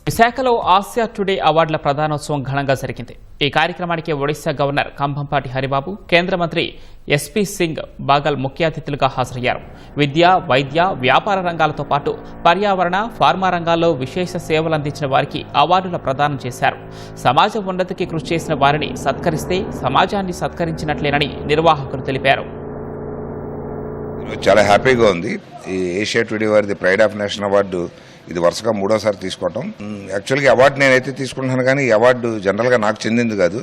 విశాఖలో Asia today అవార్డుల ప్రదానోత్సవం ఘనంగా జరిగింది. ఈ కార్యక్రమానికి ఒడిశా గవర్నర్ కంభంపాటి హరిబాబు, కేంద్ర మంత్రి ఎస్పీ సింగ్ బాగల్ ముఖ్య అతిథులుగా హాజరయ్యారు. విద్య, వైద్య, వ్యాపార రంగాలతో పాటు పర్యావరణ, ఫార్మా రంగాల్లో విశేష సేవలు అందించిన వారికి అవార్డుల ప్రదానం చేశారు. సమాజ ఉన్నతికి కృషి చేసిన వారిని సత్కరిస్తే సమాజాన్ని సత్కరించినట్లేనని నిర్వాహకులు తెలిపారు. చాలా హ్యాపీగా ఉంది. ఈ ఏషియా టుడే వారిది ప్రైడ్ ఆఫ్ నేషన్ అవార్డు ఇది వరుసగా 3వ సారి తీసుకోవటం. యాక్చువల్గా అవార్డు నేనైతే తీసుకుంటున్నాను, కానీ ఈ అవార్డు జనరల్గా నాకు చెందింది కాదు,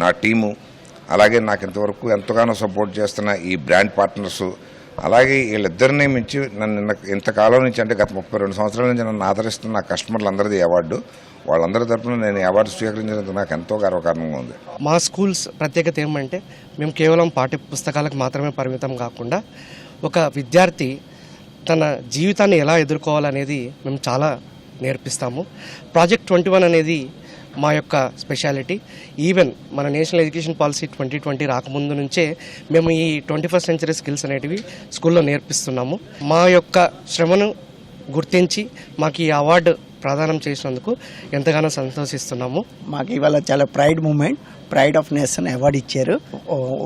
నా టీము, అలాగే నాకు ఇంతవరకు ఎంతగానో సపోర్ట్ చేస్తున్న ఈ బ్రాండ్ పార్ట్నర్స్, అలాగే వీళ్ళిద్దరినీ మించి నన్ను ఇంతకాలం నుంచి, అంటే గత 32 సంవత్సరాల నుంచి నన్ను ఆదరిస్తున్న నా కస్టమర్లందరిది అవార్డు. వాళ్ళందరి తరఫున నేను ఈ అవార్డు స్వీకరించినందుకు నాకు ఎంతో గర్వకారణంగా ఉంది. మా స్కూల్స్ ప్రత్యేకత ఏమంటే మేము కేవలం పాఠ్య పుస్తకాలకు మాత్రమే పరిమితం కాకుండా ఒక విద్యార్థి తన జీవితాన్ని ఎలా ఎదుర్కోవాలనేది మేము చాలా నేర్పిస్తాము. ప్రాజెక్ట్ 21 అనేది మా యొక్క స్పెషాలిటీ. ఈవెన్ మన నేషనల్ ఎడ్యుకేషన్ పాలసీ 2020 రాకముందు నుంచే మేము ఈ 21st సెంచరీ స్కిల్స్ అనేటివి స్కూల్లో నేర్పిస్తున్నాము. మా యొక్క శ్రమను గుర్తించి మాకు ఈ అవార్డు ప్రదానం చేసినందుకు ఎంతగానో సంతోషిస్తున్నాము. మాకు ఇవాళ చాలా pride moment, pride of nation award ఇచ్చారు.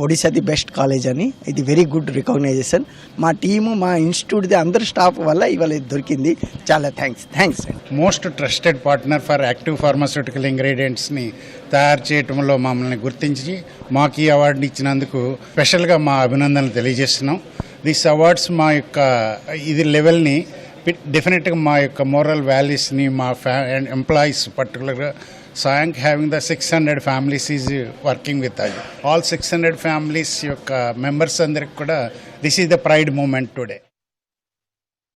ఒడిశా ది బెస్ట్ కాలేజ్ అని, ఇది వెరీ గుడ్ రికగ్నైజేషన్. మా టీము, మా ఇన్స్టిట్యూట్ది అందరి స్టాఫ్ వల్ల ఇవాళ ఇది దొరికింది. చాలా thanks. Most trusted partner for active pharmaceutical ఇంగ్రీడియంట్స్ని తయారు చేయడంలో మమ్మల్ని గుర్తించి మాకు ఈ అవార్డుని ఇచ్చినందుకు స్పెషల్గా మా అభినందనలు తెలియజేస్తున్నాం. దిస్ అవార్డ్స్ మా యొక్క ఇది లెవెల్ని డెఫినెట్గా మా యొక్క మోరల్ వాల్యూస్ని, మా ఎంప్లాయీస్ పర్టికులర్గా Sayank having the 600 families is working with us. All 600 families యొక్క members అందరికి కూడా this is the pride moment today.